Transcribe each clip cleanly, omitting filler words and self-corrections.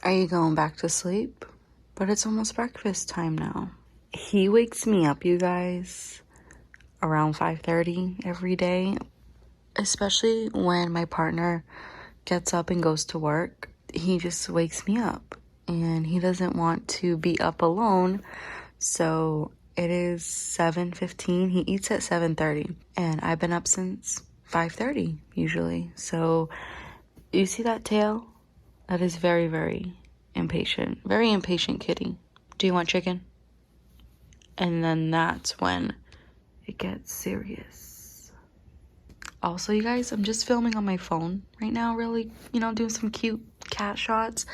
Are you going back to sleep? But it's almost breakfast time now. He wakes me up, you guys, around 5:30 every day, especially when my partner gets up and goes to work. He just wakes me up and he doesn't want to be up alone. So it is 7:15. He eats at 7:30 and I've been up since 5:30 usually. So you see that tail? That is very, very impatient. Very impatient kitty. Do you want chicken? And then that's when it gets serious. Also, you guys, I'm just filming on my phone right now, really, doing some cute cat shots.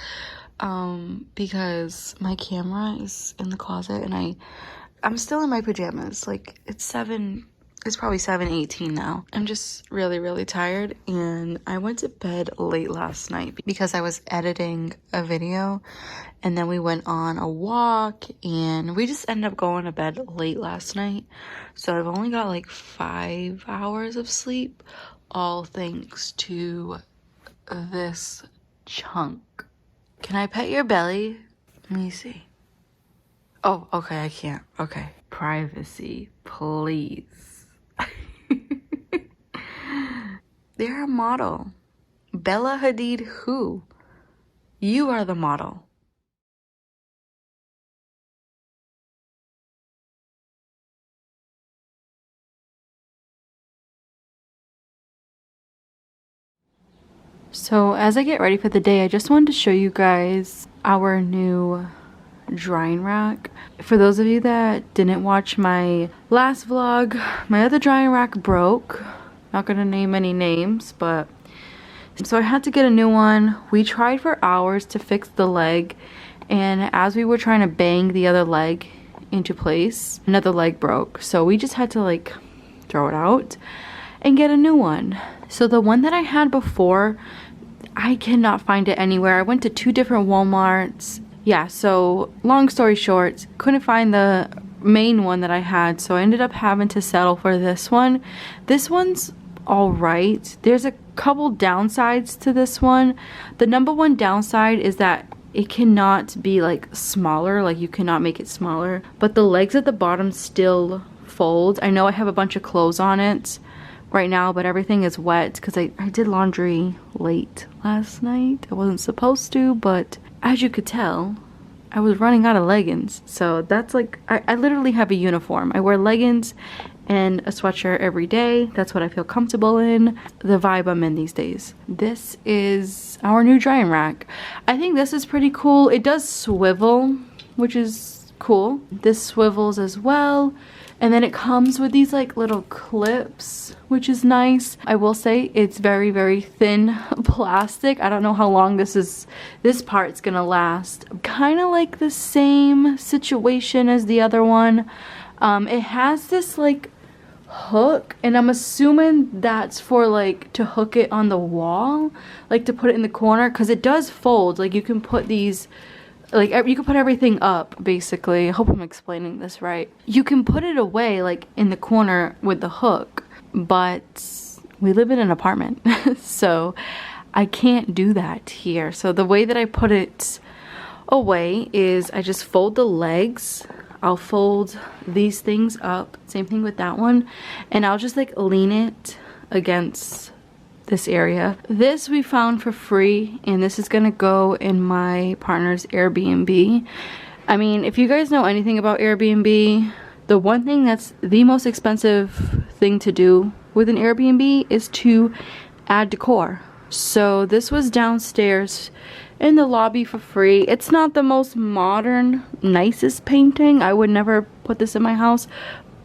Because my camera is in the closet and I'm still in my pajamas. Like, it's probably 7:18 now. I'm just really, really tired, and I went to bed late last night because I was editing a video, and then we went on a walk, and we just ended up going to bed late last night. So I've only got like 5 hours of sleep, all thanks to this chunk. Can I pet your belly? Let me see. Oh, okay, I can't. Okay. Privacy, please. They're a model. Bella Hadid who? You are the model. So as I get ready for the day, I just wanted to show you guys our new drying rack. For those of you that didn't watch my last vlog, my other drying rack broke. Not gonna name any names, but so I had to get a new one. We tried for hours to fix the leg, and as we were trying to bang the other leg into place, another leg broke. So we just had to like throw it out and get a new one. So the one that I had before, I cannot find it anywhere. I went to 2 different Walmarts. Yeah, so long story short, couldn't find the main one that I had, so I ended up having to settle for this one. This one's all right. There's a couple downsides to this one. The number one downside is that it cannot be like smaller, like you cannot make it smaller, but the legs at the bottom still fold. I know I have a bunch of clothes on it right now, but everything is wet because I did laundry late last night. I wasn't supposed to, but as you could tell, I was running out of leggings. So that's like, I literally have a uniform. I wear leggings and a sweatshirt every day. That's what I feel comfortable in. The vibe I'm in these days. This is our new drying rack. I think this is pretty cool. It does swivel, which is cool. This swivels as well. And then it comes with these like little clips, which is nice. I will say it's very, very thin plastic. I don't know how long this part's gonna last. Kind of like the same situation as the other one. It has this like hook, and I'm assuming that's for like to hook it on the wall, like to put it in the corner, because it does fold. Like you can put these, like you can put everything up basically. I hope I'm explaining this right. You can put it away like in the corner with the hook, but we live in an apartment so I can't do that here. So the way that I put it away is I just fold the legs. I'll fold these things up, same thing with that one, and I'll just like lean it against this area. This we found for free, and this is gonna go in my partner's Airbnb. I mean, if you guys know anything about Airbnb, the one thing that's the most expensive thing to do with an Airbnb is to add decor. So this was downstairs in the lobby for free. It's not the most modern, nicest painting. I would never put this in my house,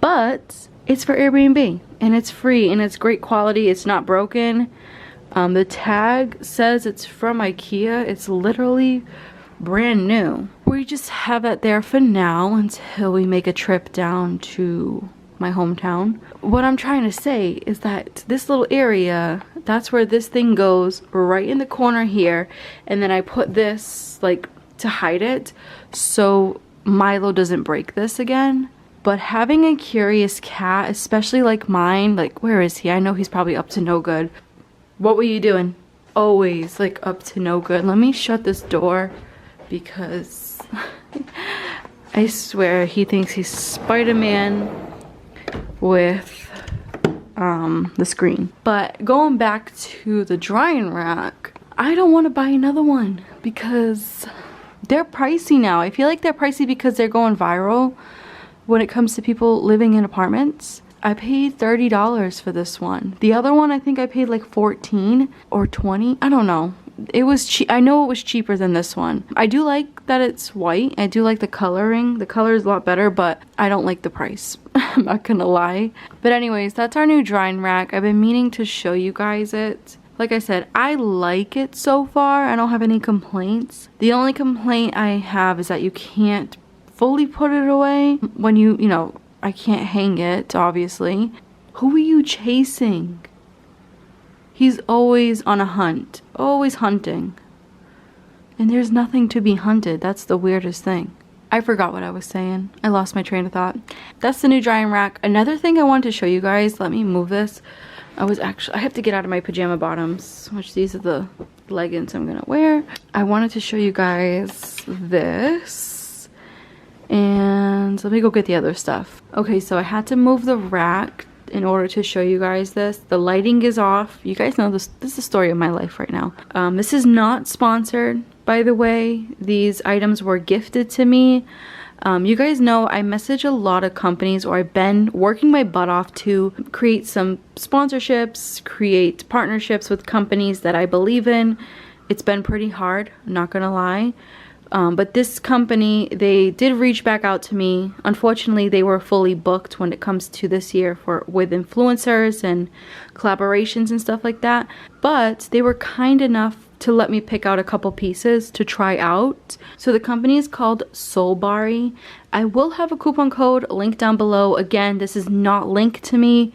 but it's for Airbnb and it's free and it's great quality. It's not broken. The tag says it's from IKEA. It's literally brand new. We just have it there for now until we make a trip down to my hometown. What I'm trying to say is that this little area, that's where this thing goes, right in the corner here, and then I put this like to hide it so Milo doesn't break this again. But having a curious cat, especially like mine, like where is he? I know he's probably up to no good. What were you doing? Always like up to no good. Let me shut this door because I swear he thinks he's Spider-Man with the screen. But going back to the drying rack, I don't want to buy another one because they're pricey now. I feel like they're pricey because they're going viral when it comes to people living in apartments. I paid $30 for this one. The other one, I think I paid like $14 or $20. I don't know. It was cheap. I know it was cheaper than this one. I do like that it's white. I do like the coloring. The color is a lot better, but I don't like the price. I'm not gonna lie. But anyways, that's our new drying rack. I've been meaning to show you guys it. Like I said, I like it so far. I don't have any complaints. The only complaint I have is that you can't fully put it away when you know, I can't hang it, obviously. Who are you chasing? He's always on a hunt. Always hunting. And there's nothing to be hunted. That's the weirdest thing. I forgot what I was saying. I lost my train of thought. That's the new drying rack. Another thing I wanted to show you guys. Let me move this. I have to get out of my pajama bottoms, which these are the leggings I'm gonna wear. I wanted to show you guys this. And let me go get the other stuff. Okay, so I had to move the rack in order to show you guys this. The lighting is off. You guys know this is the story of my life right now. This is not sponsored, by the way. These items were gifted to me. You guys know I message a lot of companies, or I've been working my butt off to create some sponsorships, create partnerships with companies that I believe in. It's been pretty hard, I'm not gonna lie. But this company, they did reach back out to me. Unfortunately, they were fully booked when it comes to this year with influencers and collaborations and stuff like that. But they were kind enough to let me pick out a couple pieces to try out. So the company is called Bari. I will have a coupon code linked down below. Again, this is not linked to me.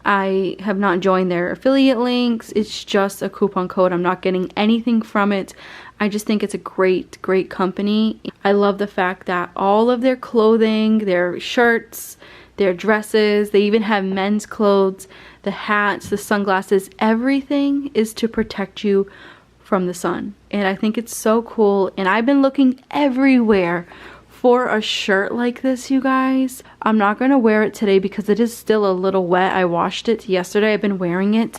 I have not joined their affiliate links. It's just a coupon code. I'm not getting anything from it. I just think it's a great company. I love the fact that all of their clothing, their shirts, their dresses, they even have men's clothes, the hats, the sunglasses, everything is to protect you from the sun. And I think it's so cool. And I've been looking everywhere for a shirt like this, you guys. I'm not gonna wear it today because it is still a little wet. I washed it yesterday. I've been wearing it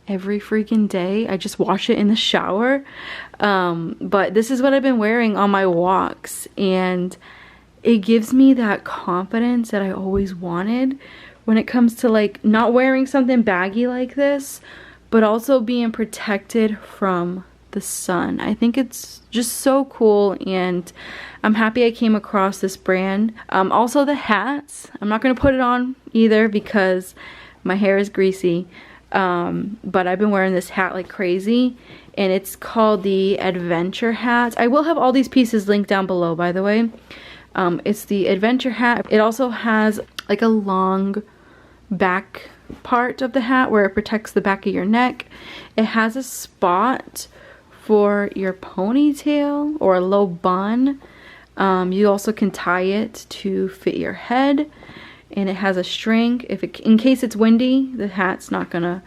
every freaking day. I just wash it in the shower. But this is what I've been wearing on my walks, and it gives me that confidence that I always wanted when it comes to like not wearing something baggy like this, but also being protected from the sun. I think it's just so cool, and I'm happy I came across this brand. Also the hats, I'm not gonna put it on either because my hair is greasy. But I've been wearing this hat like crazy, and it's called the Adventure hat. I will have all these pieces linked down below, by the way. It's the Adventure hat. It also has like a long back part of the hat where it protects the back of your neck. It has a spot for your ponytail or a low bun. You also can tie it to fit your head. And it has a string. In case it's windy, the hat's not gonna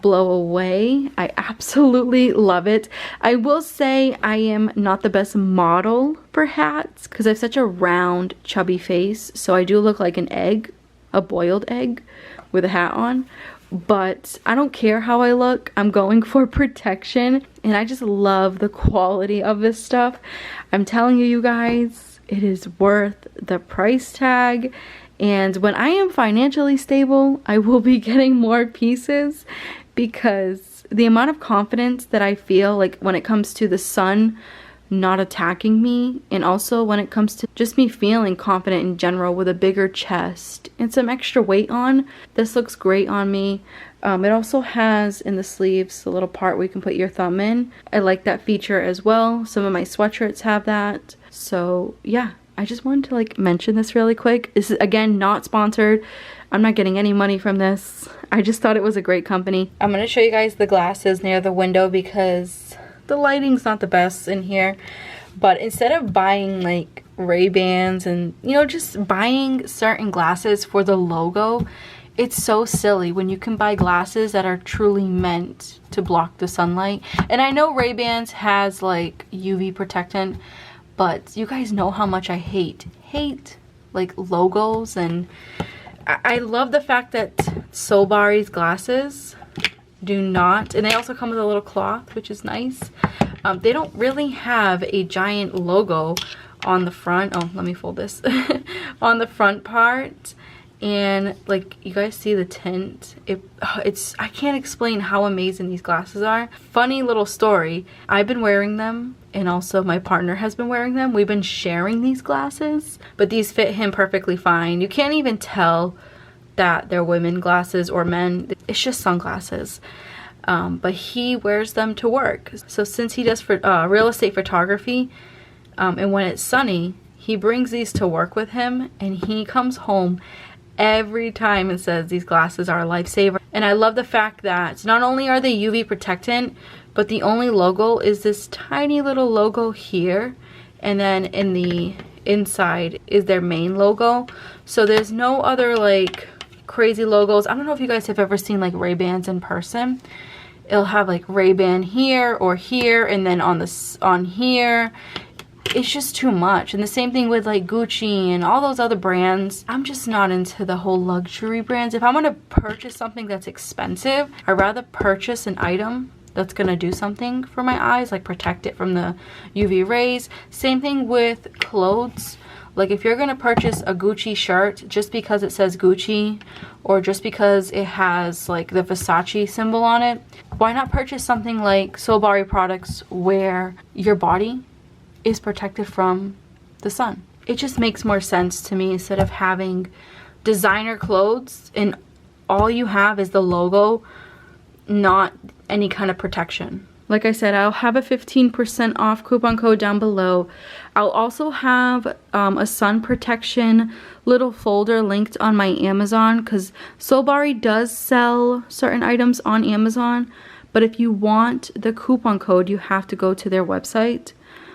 blow away. I absolutely love it. I will say I am not the best model for hats because I have such a round, chubby face. So I do look like an egg, a boiled egg with a hat on. But I don't care how I look. I'm going for protection. And I just love the quality of this stuff. I'm telling you guys, it is worth the price tag. And when I am financially stable, I will be getting more pieces because the amount of confidence that I feel like when it comes to the sun not attacking me, and also when it comes to just me feeling confident in general with a bigger chest and some extra weight on, this looks great on me. It also has in the sleeves a little part where you can put your thumb in. I like that feature as well. Some of my sweatshirts have that. So yeah. I just wanted to like mention this really quick. This is again not sponsored. I'm not getting any money from this. I just thought it was a great company. I'm gonna show you guys the glasses near the window because the lighting's not the best in here. But instead of buying like Ray-Bans and just buying certain glasses for the logo, it's so silly when you can buy glasses that are truly meant to block the sunlight. And I know Ray-Bans has like UV protectant, But you guys know how much I hate like logos, and I love the fact that Bari's glasses do not, and they also come with a little cloth, which is nice. They don't really have a giant logo on the front. Oh, let me fold this. On the front part. And like you guys see the tint, it's I can't explain how amazing these glasses are. Funny little story, I've been wearing them and also my partner has been wearing them. We've been sharing these glasses, but these fit him perfectly fine. You can't even tell that they're women glasses or men. It's just sunglasses. But he wears them to work. So since he does real estate photography, and when it's sunny, he brings these to work with him, and he comes home every time and says these glasses are a lifesaver. And I love the fact that not only are they UV protectant, but the only logo is this tiny little logo here, and then in the inside is their main logo. So there's no other like crazy logos. I don't know if you guys have ever seen like Ray-Bans in person. It'll have like Ray-Ban here or here, and then on here. It's just too much. And the same thing with like Gucci and all those other brands. I'm just not into the whole luxury brands. If I'm gonna purchase something that's expensive, I'd rather purchase an item that's gonna do something for my eyes, like protect it from the UV rays. Same thing with clothes. Like if you're gonna purchase a Gucci shirt just because it says Gucci, or just because it has like the Versace symbol on it, why not purchase something like Bari products where your body is protected from the sun? It just makes more sense to me, instead of having designer clothes and all you have is the logo, not any kind of protection. Like I said, I'll have a 15% off coupon code down below. I'll also have a sun protection little folder linked on my Amazon, because Bari does sell certain items on Amazon, but if you want the coupon code, you have to go to their website.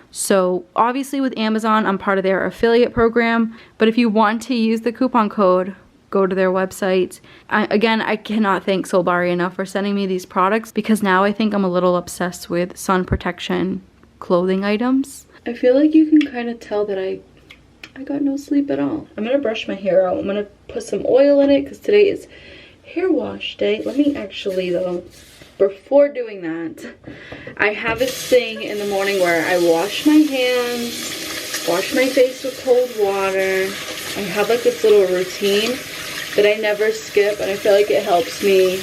So obviously with Amazon, I'm part of their affiliate program, but if you want to use the coupon code, go to their website. Again, I cannot thank Bari enough for sending me these products, because now I think I'm a little obsessed with sun protection clothing items. I feel like you can kind of tell that I got no sleep at all. I'm gonna brush my hair out. I'm gonna put some oil in it because today is hair wash day. Let me actually though, before doing that, I have this thing in the morning where I wash my hands, wash my face with cold water. I have like this little routine that I never skip, and I feel like it helps me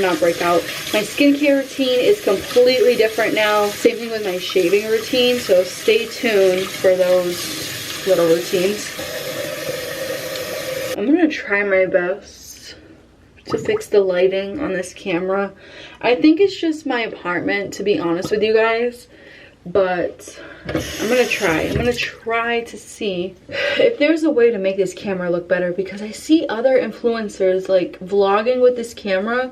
not break out. My skincare routine is completely different now. Same thing with my shaving routine, so stay tuned for those little routines. I'm gonna try my best to fix the lighting on this camera. I think it's just my apartment, to be honest with you guys, but I'm gonna try to see if there's a way to make this camera look better, because I see other influencers like vlogging with this camera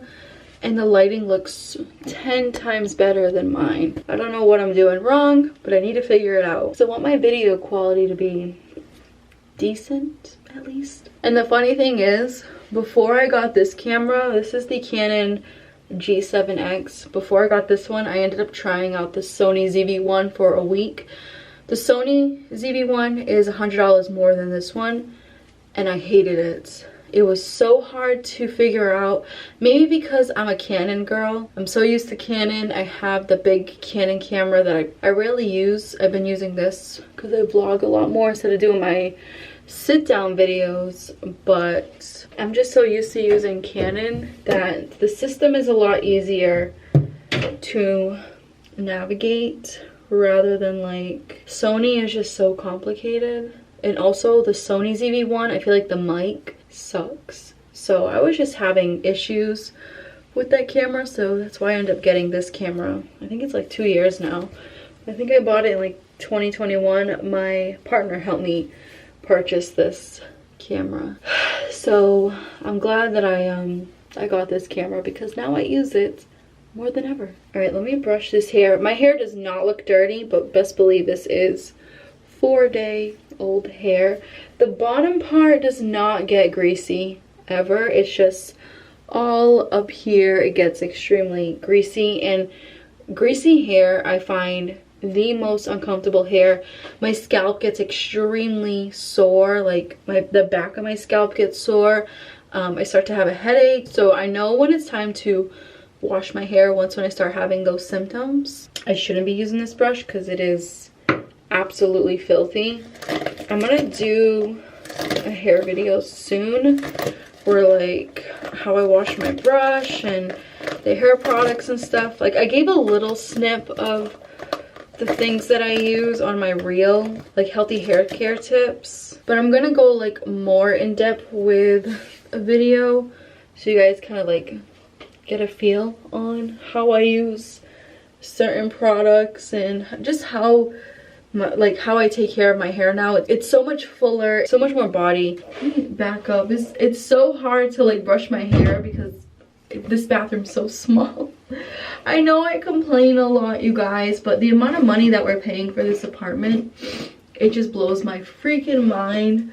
and the lighting looks 10 times better than mine. I don't know what I'm doing wrong, but I need to figure it out. So I want my video quality to be decent at least. And the funny thing is, before I got this camera, this is the Canon G7X. Before I got this one, I ended up trying out the Sony ZV-1 for a week. The Sony ZV-1 is $100 more than this one, and I hated it. It was so hard to figure out. Maybe because I'm a Canon girl. I'm so used to Canon. I have the big Canon camera that I rarely use. I've been using this because I vlog a lot more instead of doing my sit-down videos, but I'm just so used to using Canon that the system is a lot easier to navigate rather than like Sony is just so complicated. And also the Sony ZV-1, I feel like the mic sucks. So I was just having issues with that camera, so that's why I ended up getting this camera. I think it's like 2 years now. I think I bought it in like 2021. My partner helped me purchase this camera. So I'm glad that I got this camera, because now I use it more than ever. All right, let me brush this hair. My hair does not look dirty, but best believe this is 4-day-old hair. The bottom part does not get greasy ever. It's just all up here it gets extremely greasy, and greasy hair I find the most uncomfortable hair. My scalp gets extremely sore, like the back of my scalp gets sore. I start to have a headache, so I know when it's time to wash my hair. Once when I start having those symptoms, I shouldn't be using this brush because it is absolutely filthy. I'm gonna do a hair video soon where like how I wash my brush and the hair products and stuff. Like I gave a little snip of the things that I use on my reel, like healthy hair care tips, but I'm gonna go like more in depth with a video so you guys kind of like get a feel on how I use certain products and just how how I take care of my hair now. It's so much fuller, so much more body. Let me back up. It's so hard to like brush my hair because this bathroom's so small. I know I complain a lot, you guys, but the amount of money that we're paying for this apartment, it just blows my freaking mind.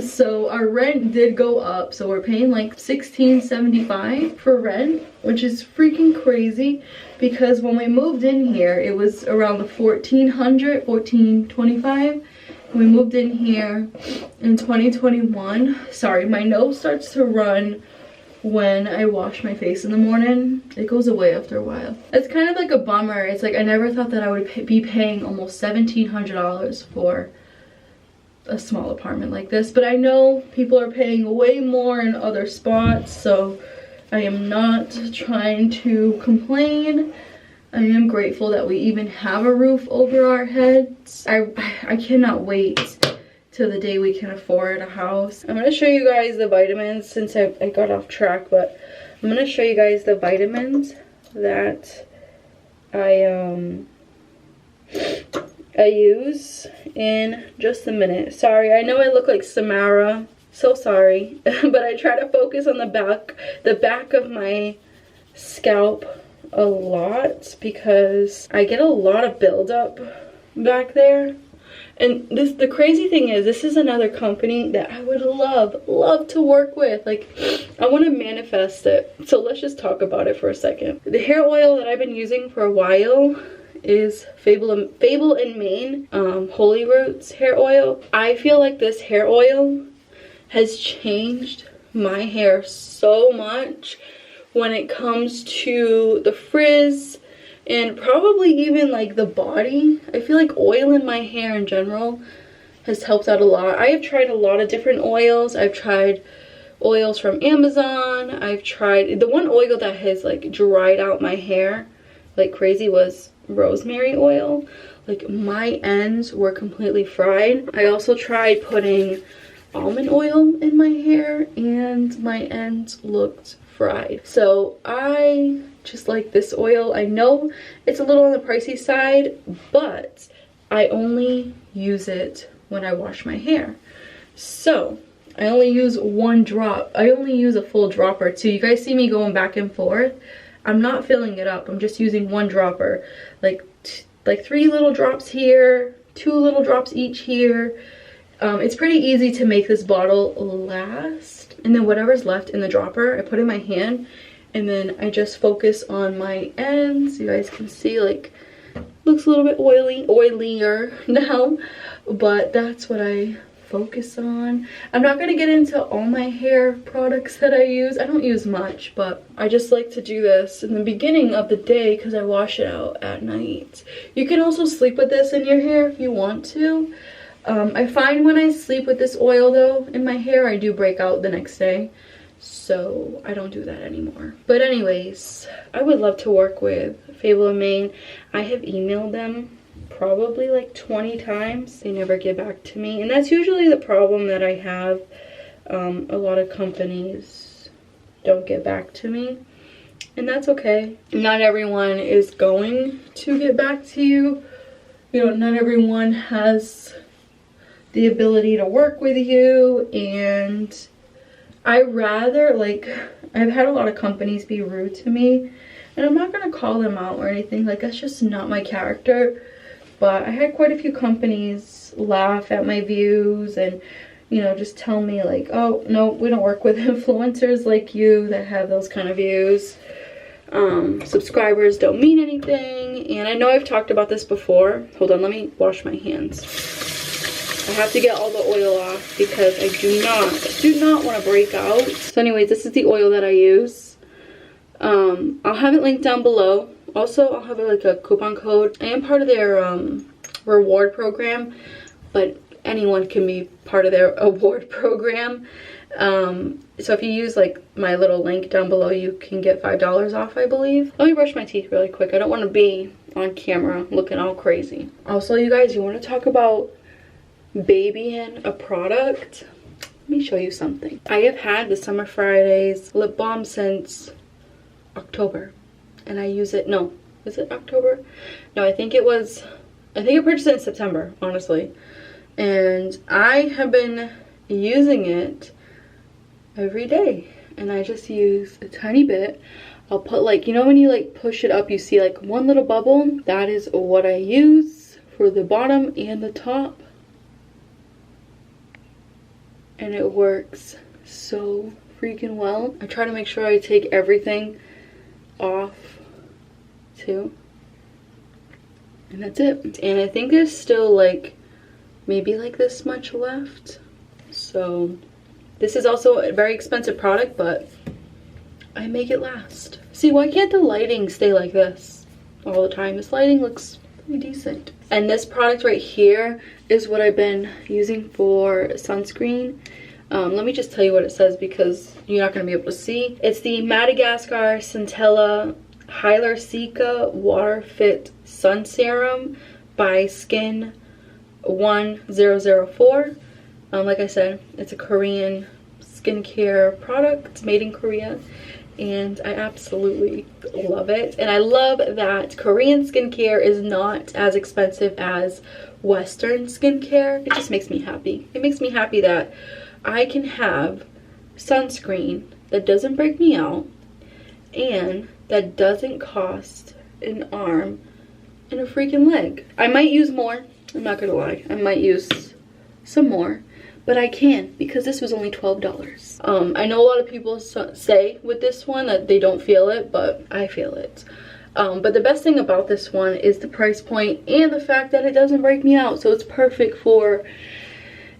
So our rent did go up, so we're paying like $16.75 for rent, which is freaking crazy because when we moved in here it was around the $1,425. We moved in here in 2021. Sorry, my nose starts to run when I wash my face in the morning. It goes away after a while. It's kind of like a bummer. It's like I never thought that I would be paying almost $1,700 for a small apartment like this, but I know people are paying way more in other spots, so I am not trying to complain. I am grateful that we even have a roof over our heads. I cannot wait till the day we can afford a house. I'm going to show you guys the vitamins since I got off track, but I'm going to show you guys the vitamins that I use in just a minute. Sorry, I know I look like Samara. So sorry. But I try to focus on the back of my scalp a lot because I get a lot of buildup back there. And the crazy thing is, this is another company that I would love to work with. Like, I want to manifest it. So let's just talk about it for a second. The hair oil that I've been using for a while is Fable Mane Holy Roots hair oil. I feel like this hair oil has changed my hair so much when it comes to the frizz and probably even like the body. I feel like oil in my hair in general has helped out a lot. I have tried a lot of different oils. I've tried oils from Amazon. I've tried the one oil that has like dried out my hair like crazy was rosemary oil. Like my ends were completely fried. I also tried putting almond oil in my hair and my ends looked fried. So I just like this oil. I know it's a little on the pricey side, but I only use it when I wash my hair. So I only use one drop. I only use a full dropper too. You guys see me going back and forth. I'm not filling it up. I'm just using one dropper. Like 3 little drops here, 2 little drops each here. It's pretty easy to make this bottle last. And then whatever's left in the dropper, I put in my hand. And then I just focus on my ends. You guys can see, like, looks a little bit oilier now. But that's what I focus on. I'm not going to get into all my hair products that I use. I don't use much, but I just like to do this in the beginning of the day because I wash it out at night. You can also sleep with this in your hair if you want to. I find when I sleep with this oil though in my hair, I do break out the next day. So I don't do that anymore. But anyways, I would love to work with Fable Mane. I have emailed them probably like 20 times. They never get back to me, and that's usually the problem that I have. A lot of companies don't get back to me, and that's okay. Not everyone is going to get back to you. You know, not everyone has the ability to work with you, and I rather, like, I've had a lot of companies be rude to me, and I'm not gonna call them out or anything. Like, that's just not my character. But I had quite a few companies laugh at my views and, you know, just tell me like, oh, no, we don't work with influencers like you that have those kind of views. subscribers don't mean anything. And I know I've talked about this before. Hold on, let me wash my hands. I have to get all the oil off because I do not want to break out. So anyways, this is the oil that I use. I'll have it linked down below. Also, I'll have like a coupon code. I am part of their reward program, but anyone can be part of their award program. So if you use like my little link down below, you can get $5 off, I believe. Let me brush my teeth really quick. I don't want to be on camera looking all crazy. Also, you guys, you want to talk about babying a product? Let me show you something. I have had the Summer Fridays lip balm since October, and I use it, no, was it October? No, I think I purchased it in September, honestly. And I have been using it every day, and I just use a tiny bit. I'll put like, you know when you like push it up, you see like one little bubble? That is what I use for the bottom and the top. And it works so freaking well. I try to make sure I take everything off too. And that's it. And I think there's still like maybe like this much left. So this is also a very expensive product, but I make it last. See, why can't the lighting stay like this all the time? This lighting looks pretty decent. And this product right here is what I've been using for sunscreen. Let me just tell you what it says because you're not going to be able to see. It's the Madagascar Centella Hyaluronic Water Fit Sun Serum by Skin 1004. Like I said, it's a Korean skincare product. It's made in Korea, and I absolutely love it. And I love that Korean skincare is not as expensive as Western skincare. It just makes me happy. It makes me happy that I can have sunscreen that doesn't break me out and that doesn't cost an arm and a freaking leg. I might use more. I'm not gonna lie. I might use some more. But I can because this was only $12. I know a lot of people say with this one that they don't feel it, but I feel it. But the best thing about this one is the price point and the fact that it doesn't break me out. So it's perfect for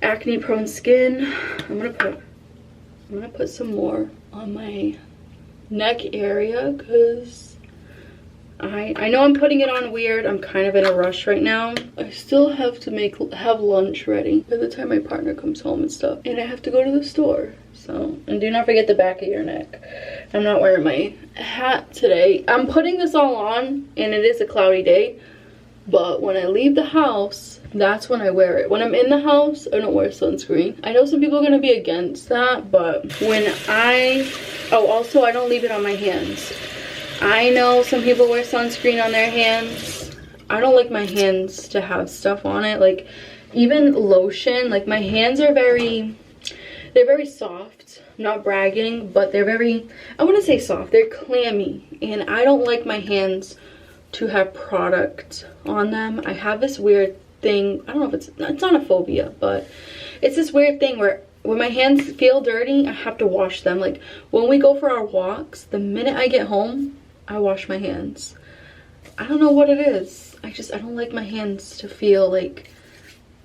acne prone skin. I'm gonna put some more on my neck area because I know I'm putting it on weird. I'm kind of in a rush right now. I still have to have lunch ready by the time my partner comes home and stuff. And I have to go to the store. So, and do not forget the back of your neck. I'm not wearing my hat today. I'm putting this all on and it is a cloudy day. But when I leave the house, that's when I wear it. When I'm in the house, I don't wear sunscreen. I know some people are going to be against that, but when also I don't leave it on my hands. I know some people wear sunscreen on their hands. I don't like my hands to have stuff on it. Like even lotion, like my hands are they're very soft. I'm not bragging, but they're very, I want to say soft. They're clammy. And I don't like my hands to have product on them. I have this weird thing. I don't know if it's not a phobia, but it's this weird thing where when my hands feel dirty, I have to wash them. Like when we go for our walks, the minute I get home, I wash my hands. I don't know what it is. I don't like my hands to feel like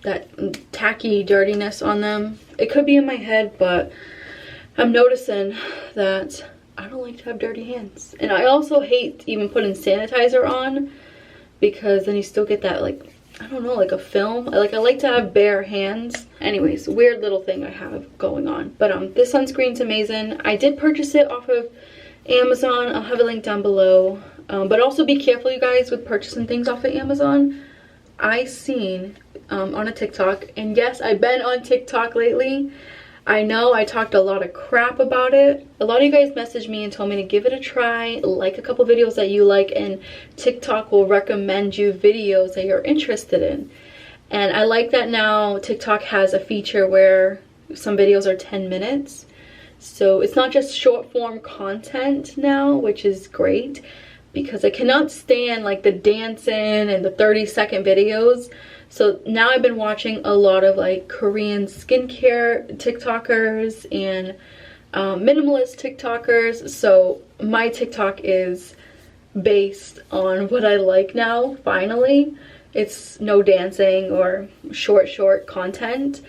that tacky dirtiness on them. It could be in my head, but I'm noticing that I don't like to have dirty hands. And I also hate even putting sanitizer on because then you still get that like, I don't know, like a film. I like to have bare hands. Anyways, weird little thing I have going on. But this sunscreen's amazing. I did purchase it off of Amazon. I'll have a link down below. But also be careful, you guys, with purchasing things off of Amazon. I seen on a TikTok, and yes, I've been on TikTok lately. I know I talked a lot of crap about it. A lot of you guys messaged me and told me to give it a try, like a couple videos that you like, and TikTok will recommend you videos that you're interested in. And I like that now TikTok has a feature where some videos are 10 minutes. So it's not just short form content now, which is great, because I cannot stand like the dancing and the 30-second videos. So now I've been watching a lot of like Korean skincare TikTokers and minimalist TikTokers. So my TikTok is based on what I like now, finally. It's no dancing or short content.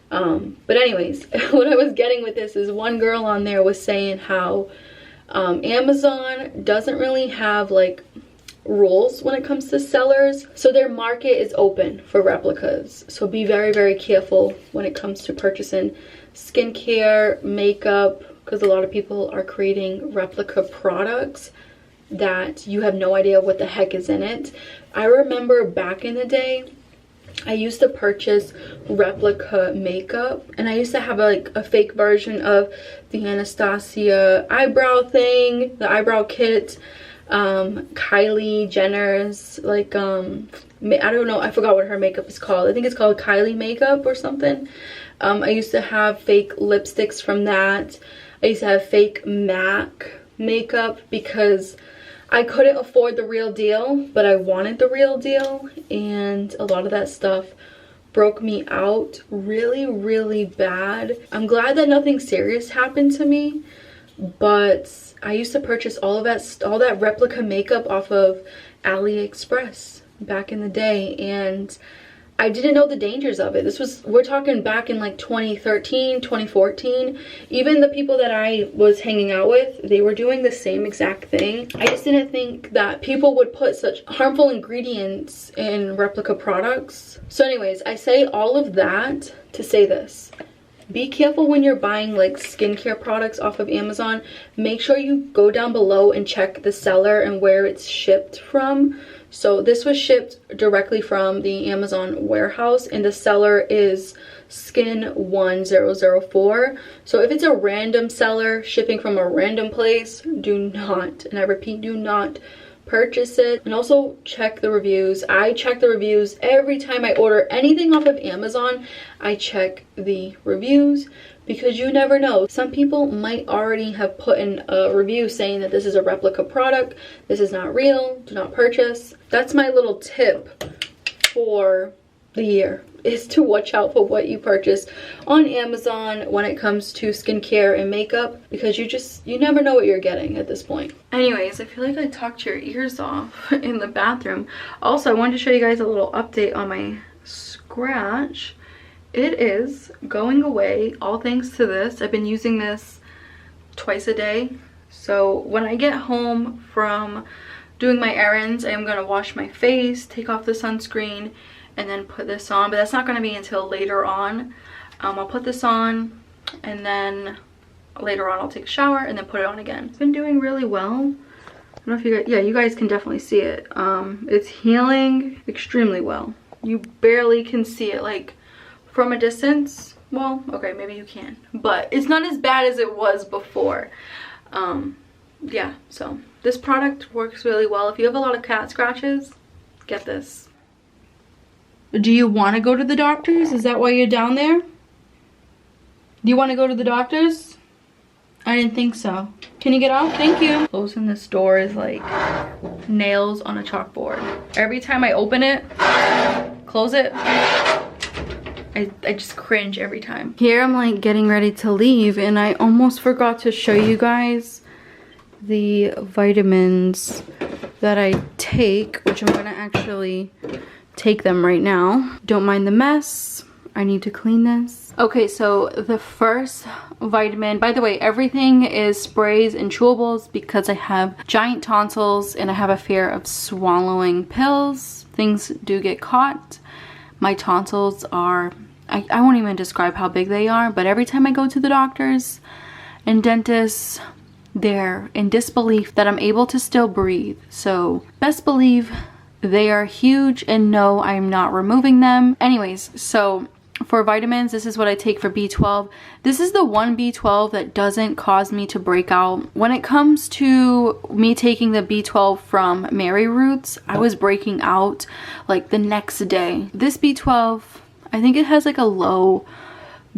But anyways, what I was getting with this is one girl on there was saying how Amazon doesn't really have like rules when it comes to sellers, so their market is open for replicas. So be very careful when it comes to purchasing skincare, makeup, because a lot of people are creating replica products that you have no idea what the heck is in it. I remember back in the day, I used to purchase replica makeup, and I used to have like a fake version of the Anastasia eyebrow thing, the eyebrow kit, Kylie Jenner's, like I don't know, I forgot what her makeup is called. I think it's called Kylie makeup or something. I used to have fake lipsticks from that. I used to have fake MAC makeup because I couldn't afford the real deal, but I wanted the real deal, and a lot of that stuff broke me out really bad. I'm glad that nothing serious happened to me, but I used to purchase all that replica makeup off of AliExpress back in the day, and I didn't know the dangers of it. We're talking back in like 2013, 2014. Even the people that I was hanging out with, they were doing the same exact thing. I just didn't think that people would put such harmful ingredients in replica products. So anyways, I say all of that to say this. Be careful when you're buying like skincare products off of Amazon. Make sure you go down below and check the seller and where it's shipped from. So this was shipped directly from the Amazon warehouse, and the seller is Skin1004. So if it's a random seller shipping from a random place, do not, and I repeat, do not purchase it. And also check the reviews. I check the reviews every time I order anything off of Amazon. I check the reviews, because you never know. Some people might already have put in a review saying that this is a replica product, this is not real, do not purchase. That's my little tip for the year, is to watch out for what you purchase on Amazon when it comes to skincare and makeup, because you never know what you're getting at this point. Anyways, I feel like I talked your ears off in the bathroom. Also, I wanted to show you guys a little update on my scratch. It is going away, all thanks to this. I've been using this twice a day. So when I get home from doing my errands, I am going to wash my face, take off the sunscreen, and then put this on. But that's not going to be until later on. I'll put this on, and then later on I'll take a shower and then put it on again. It's been doing really well. I don't know if you guys, yeah, you guys can definitely see it. It's healing extremely well. You barely can see it, like, from a distance. Well, okay, maybe you can, but it's not as bad as it was before. Yeah, so this product works really well. If you have a lot of cat scratches, get this. Do you want to go to the doctors? Is that why you're down there? Do you want to go to the doctors? I didn't think so. Can you get out? Thank you. Closing this door is like nails on a chalkboard. Every time I open it, close it, I just cringe every time. Here I'm like getting ready to leave, and I almost forgot to show you guys the vitamins that I take, which I'm gonna actually take them right now. Don't mind the mess. I need to clean this. Okay, so the first vitamin, by the way, everything is sprays and chewables because I have giant tonsils and I have a fear of swallowing pills. Things do get caught. My tonsils are, I won't even describe how big they are, but every time I go to the doctors and dentists, they're in disbelief that I'm able to still breathe. So best believe they are huge, and no, I'm not removing them. Anyways, so for vitamins, this is what I take for B12. This is the one B12 that doesn't cause me to break out. When it comes to me taking the B12 from Mary Roots, I was breaking out like the next day. This B12, I think it has like a low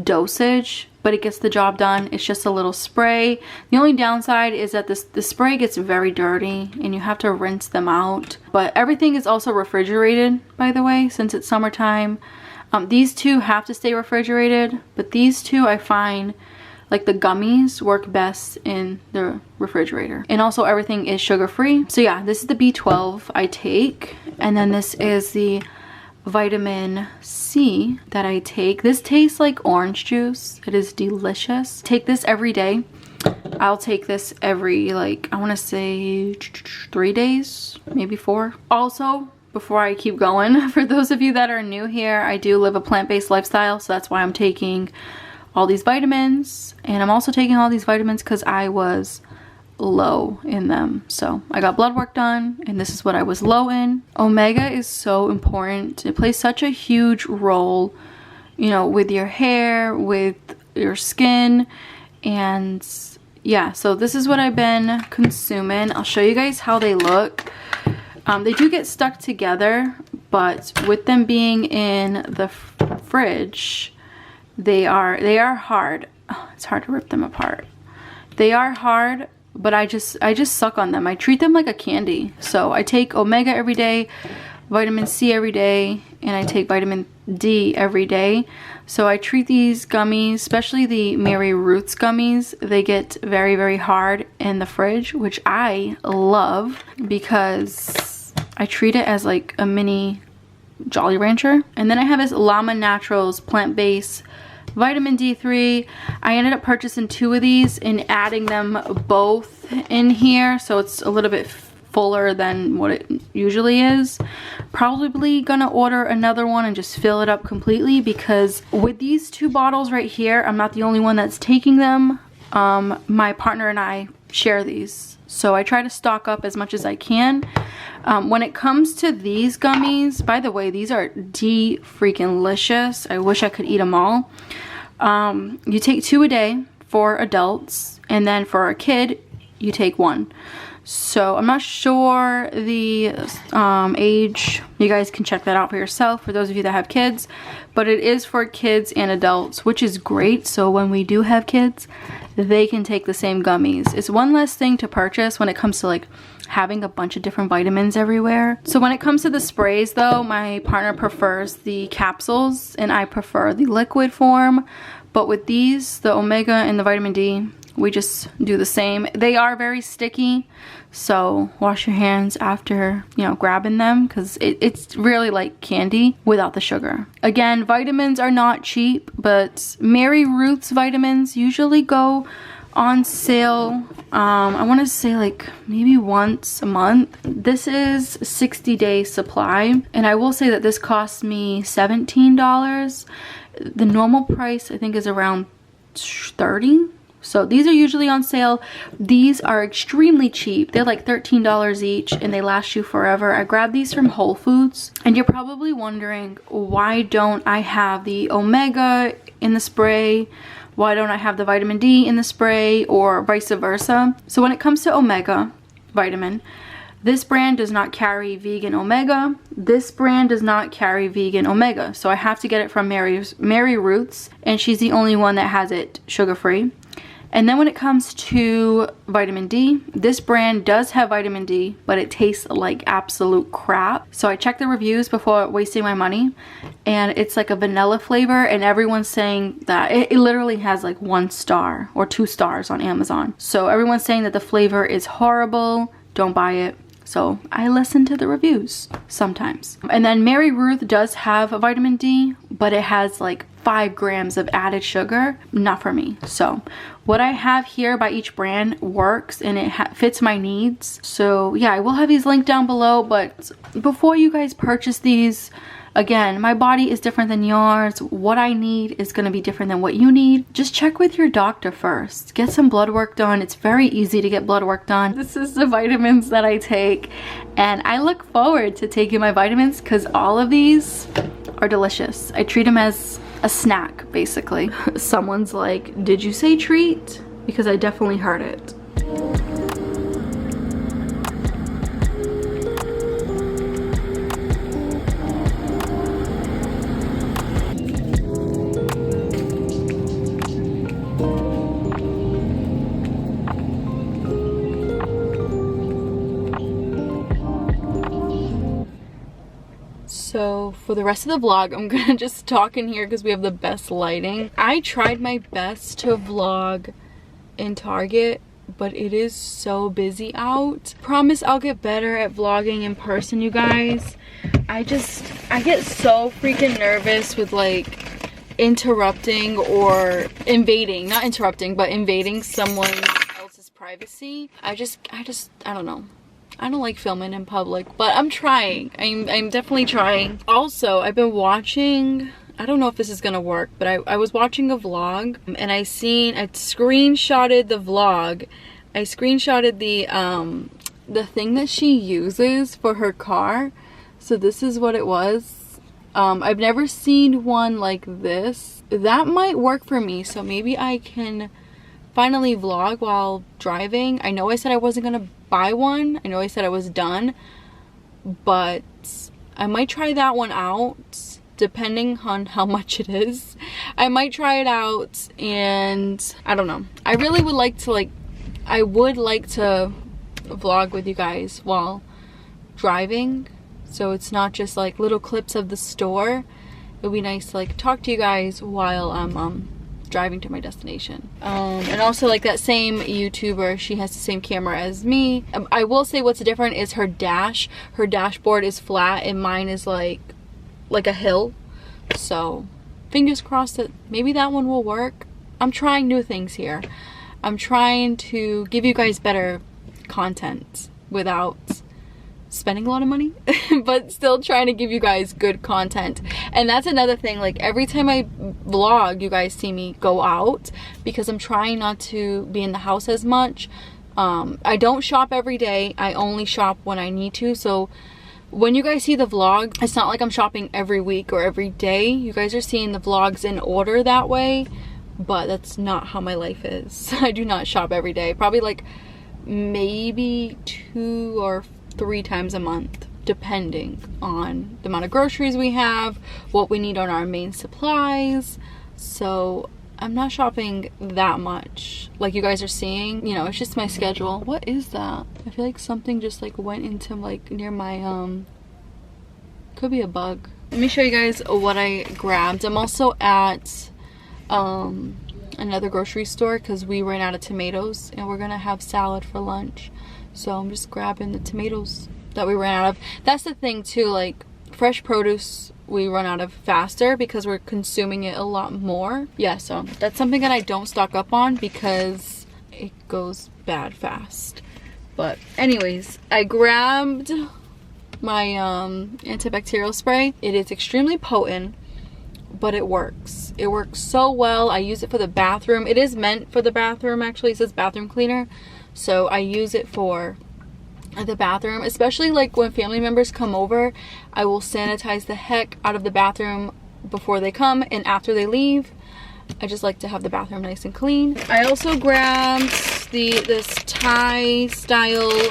dosage, but it gets the job done. It's just a little spray. The only downside is that the spray gets very dirty and you have to rinse them out. But everything is also refrigerated, by the way, since it's summertime. These two have to stay refrigerated, but these two I find like the gummies work best in the refrigerator. And also everything is sugar free. So yeah, this is the B12 I take. And then this is the vitamin C that I take. This tastes like orange juice. It is delicious. Take this every day. I'll take this every, like, I want to say 3 days, maybe 4. Also, before I keep going, for those of you that are new here, I do live a plant-based lifestyle, so that's why I'm taking all these vitamins. And I'm also taking all these vitamins because I was low in them. So I got blood work done and this is what I was low in. Omega is so important. It plays such a huge role, you know, with your hair, with your skin. And yeah, so this is what I've been consuming. I'll show you guys how they look. They do get stuck together, but with them being in the fridge, they are hard. Oh, it's hard to rip them apart. They are hard, but I just suck on them. I treat them like a candy. So I take Omega every day, vitamin C every day, and I take vitamin D every day. So I treat these gummies, especially the Mary Ruth's gummies, they get very, very hard in the fridge, which I love because I treat it as like a mini Jolly Rancher. And then I have this Llama Naturals plant-based vitamin D3. I ended up purchasing 2 of these and adding them both in here, so it's a little bit fuller than what it usually is. Probably gonna order another one and just fill it up completely, because with these 2 bottles right here, I'm not the only one that's taking them. My partner and I share these, so I try to stock up as much as I can. When it comes to these gummies, by the way, these are freaking-licious. I wish I could eat them all. You take 2 a day for adults, and then for a kid, you take 1. So I'm not sure the age. You guys can check that out for yourself for those of you that have kids. But it is for kids and adults, which is great. So when we do have kids, they can take the same gummies. It's one less thing to purchase when it comes to like having a bunch of different vitamins everywhere. So when it comes to the sprays though, my partner prefers the capsules and I prefer the liquid form. But with these, the Omega and the vitamin D, we just do the same. They are very sticky, so wash your hands after, you know, grabbing them, because it's really like candy without the sugar. Again, vitamins are not cheap, but Mary Ruth's vitamins usually go on sale. I want to say like maybe once a month. This is 60-day supply, and I will say that this cost me $17. The normal price I think is around $30. So these are usually on sale. These are extremely cheap. They're like $13 each and they last you forever. I grabbed these from Whole Foods. And you're probably wondering, why don't I have the Omega in the spray? Why don't I have the vitamin D in the spray, or vice versa? So when it comes to Omega vitamin, this brand does not carry vegan Omega. This brand does not carry vegan Omega. So I have to get it from Mary Ruth's, and she's the only one that has it sugar-free. And then when it comes to vitamin D, this brand does have vitamin D, but it tastes like absolute crap. So I checked the reviews before wasting my money, and it's like a vanilla flavor, and everyone's saying that it literally has like 1 star or 2 stars on Amazon. So everyone's saying that the flavor is horrible, don't buy it. So I listen to the reviews sometimes. And then Mary Ruth does have a vitamin D, but it has like 5 grams of added sugar. Not for me. So what I have here by each brand works, and it fits my needs. So yeah, I will have these linked down below, but before you guys purchase these, again, my body is different than yours. What I need is going to be different than what you need. Just check with your doctor first. Get some blood work done. It's very easy to get blood work done. This is the vitamins that I take, and I look forward to taking my vitamins because all of these are delicious. I treat them as a snack, basically. Someone's like, did you say treat? Because I definitely heard it. So for the rest of the vlog, I'm gonna just talk in here because we have the best lighting. I tried my best to vlog in Target, but it is so busy out. Promise I'll get better at vlogging in person, you guys. I get so freaking nervous with like interrupting or invading, not interrupting, but invading someone else's privacy. I don't know. I don't like filming in public, but I'm trying. I'm definitely trying. Also, I've been watching, I don't know if this is gonna work, but I was watching a vlog and I screenshotted the vlog. I screenshotted the thing that she uses for her car. So this is what it was. I've never seen one like this. That might work for me, so maybe I can finally vlog while driving. I know I said I wasn't gonna buy one. I know I said I was done, but I might try that one out depending on how much it is. I might try it out, and I don't know. I really would like to I would like to vlog with you guys while driving, so it's not just like little clips of the store. It would be nice to like talk to you guys while I'm driving to my destination. And also like that same YouTuber, she has the same camera as me. I will say what's different is her dashboard is flat and mine is like a hill. So fingers crossed that maybe that one will work. I'm trying new things here. I'm trying to give you guys better content without spending a lot of money, but still trying to give you guys good content. And that's another thing, like every time I vlog, you guys see me go out because I'm trying not to be in the house as much. I don't shop every day. I only shop when I need to. So when you guys see the vlog, it's not like I'm shopping every week or every day. You guys are seeing the vlogs in order that way, but that's not how my life is. I do not shop every day. Probably like maybe 2 or 3 times a month, depending on the amount of groceries we have, what we need on our main supplies. So I'm not shopping that much like you guys are seeing. You know, it's just my schedule. What is that? I feel like something just like went into like near my could be a bug. Let me show you guys what I grabbed. I'm also at another grocery store because we ran out of tomatoes and we're gonna have salad for lunch. So I'm just grabbing the tomatoes that we ran out of. That's the thing too, like fresh produce we run out of faster because we're consuming it a lot more. Yeah, so that's something that I don't stock up on because it goes bad fast. But anyways, I grabbed my antibacterial spray. It is extremely potent, but it works. It works so well. I use it for the bathroom. It is meant for the bathroom, actually. It says bathroom cleaner. So I use it for the bathroom, especially like when family members come over. I will sanitize the heck out of the bathroom before they come and after they leave. I just like to have the bathroom nice and clean. I also grabbed this Thai style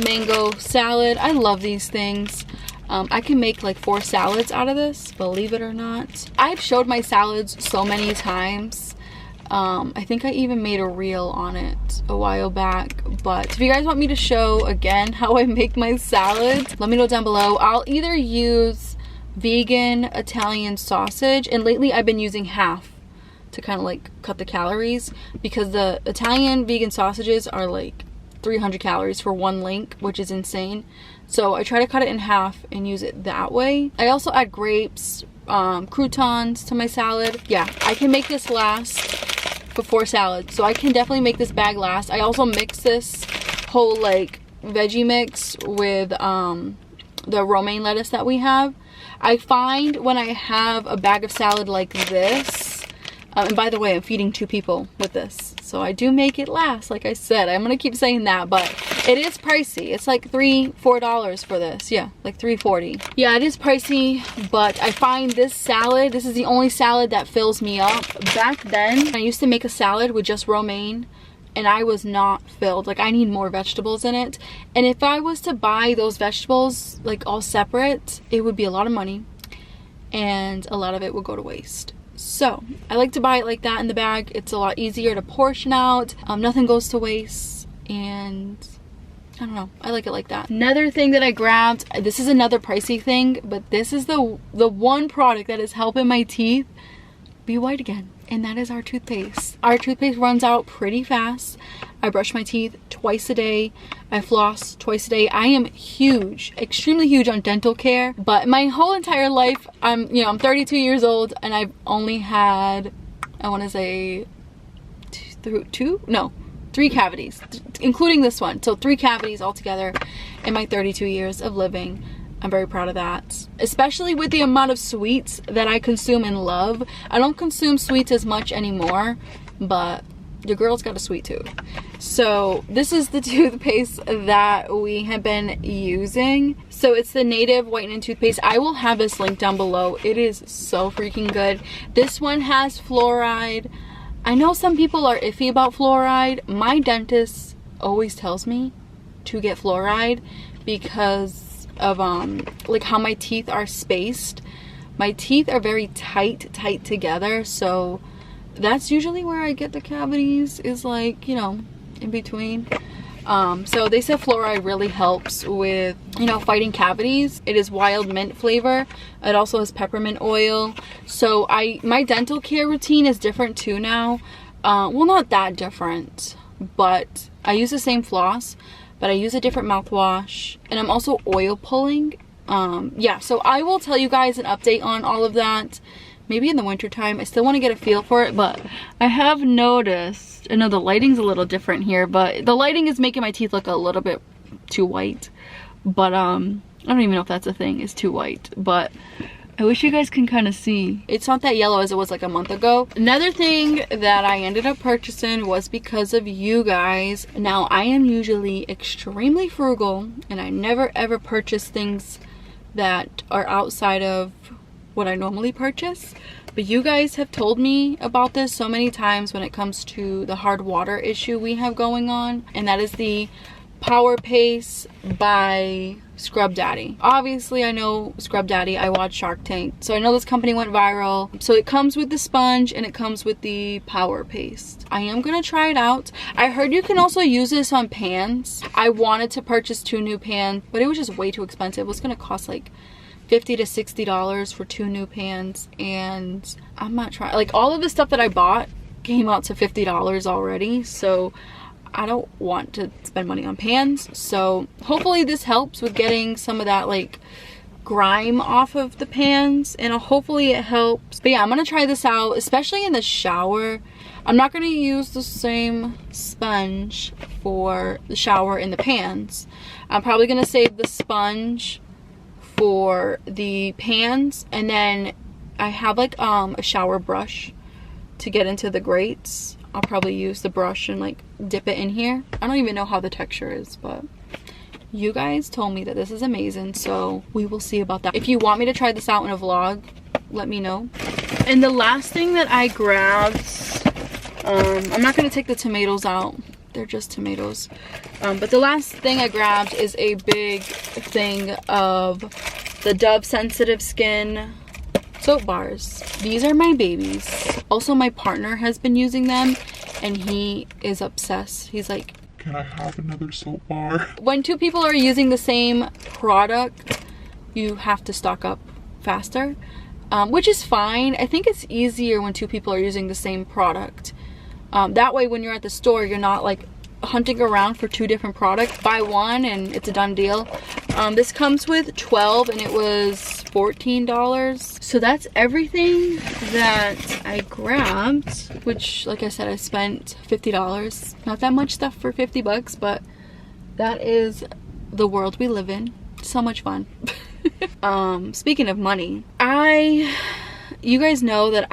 mango salad. I love these things. I can make like 4 salads out of this, believe it or not. I've showed my salads so many times. I think I even made a reel on it a while back, but if you guys want me to show again how I make my salads, let me know down below. I'll either use vegan Italian sausage, and lately I've been using half to kind of like cut the calories because the Italian vegan sausages are like 300 calories for 1 link, which is insane. So I try to cut it in half and use it that way. I also add grapes, croutons to my salad. Yeah, I can make this last before salad, so I can definitely make this bag last. I also mix this whole like veggie mix with the romaine lettuce that we have. I find when I have a bag of salad like this, and by the way, I'm feeding 2 people with this, so I do make it last. Like I said, I'm gonna keep saying that, but it is pricey. It's like $3-4 for this. Yeah, like $3.40. Yeah, it is pricey, but I find this salad, this is the only salad that fills me up. Back then, I used to make a salad with just romaine, and I was not filled. Like I need more vegetables in it, and if I was to buy those vegetables like all separate, it would be a lot of money, and a lot of it would go to waste. So I like to buy it like that in the bag. It's a lot easier to portion out. Nothing goes to waste, and I don't know. I like it like that. Another thing that I grabbed, this is another pricey thing, but this is the one product that is helping my teeth be white again. And that is our toothpaste. Our toothpaste runs out pretty fast. I brush my teeth twice a day. I floss twice a day. I am huge, extremely huge on dental care, but my whole entire life, I'm 32 years old and I've only had, I want to say three cavities, including this one. So 3 cavities altogether in my 32 years of living. I'm very proud of that, especially with the amount of sweets that I consume and love. I don't consume sweets as much anymore, but your girl's got a sweet tooth. So this is the toothpaste that we have been using. So it's the Native Whitening Toothpaste. I will have this link down below. It is so freaking good. This one has fluoride. I know some people are iffy about fluoride. My dentist always tells me to get fluoride because of like how my teeth are spaced. My teeth are very tight together, so that's usually where I get the cavities, is like, you know, in between. So they said fluoride really helps with, you know, fighting cavities. It is wild mint flavor. It also has peppermint oil. So my dental care routine is different too now. Well, not that different, but I use the same floss, but I use a different mouthwash, and I'm also oil pulling. Yeah, so I will tell you guys an update on all of that maybe in the winter time. I still want to get a feel for it, but I have noticed, I know the lighting's a little different here, but the lighting is making my teeth look a little bit too white. But I don't even know if that's a thing, is too white, but I wish you guys can kind of see. It's not that yellow as it was like a month ago. Another thing that I ended up purchasing was because of you guys. Now, I am usually extremely frugal and I never ever purchase things that are outside of what I normally purchase. But you guys have told me about this so many times when it comes to the hard water issue we have going on. And that is the Power Paste by Scrub Daddy. Obviously, I know Scrub Daddy. I watch Shark Tank, so I know this company went viral. So it comes with the sponge and it comes with the Power Paste. I am gonna try it out. I heard you can also use this on pans. I wanted to purchase 2 new pans, but it was just way too expensive. It was gonna cost like $50 to $60 for 2 new pans, and I'm not trying. Like, all of the stuff that I bought came out to $50 already, so I don't want to spend money on pans. So hopefully this helps with getting some of that like grime off of the pans, and hopefully it helps. But yeah, I'm gonna try this out, especially in the shower. I'm not gonna use the same sponge for the shower and the pans. I'm probably gonna save the sponge for the pans, and then I have like a shower brush to get into the grates. I'll probably use the brush and like dip it in here. I don't even know how the texture is, but you guys told me that this is amazing, so we will see about that. If you want me to try this out in a vlog, let me know. And the last thing that I grabbed, I'm not gonna take the tomatoes out, they're just tomatoes. But the last thing I grabbed is a big thing of the Dove Sensitive Skin soap bars. These are my babies. Also, my partner has been using them and he is obsessed. He's like, can I have another soap bar? When 2 people are using the same product, you have to stock up faster, which is fine. I think it's easier when 2 people are using the same product. That way when you're at the store, you're not like hunting around for 2 different products. Buy one and it's a done deal. This comes with 12 and it was $14. So that's everything that I grabbed, which, like I said, I spent $50. Not that much stuff for 50 bucks, but that is the world we live in. So much fun. Speaking of money, you guys know that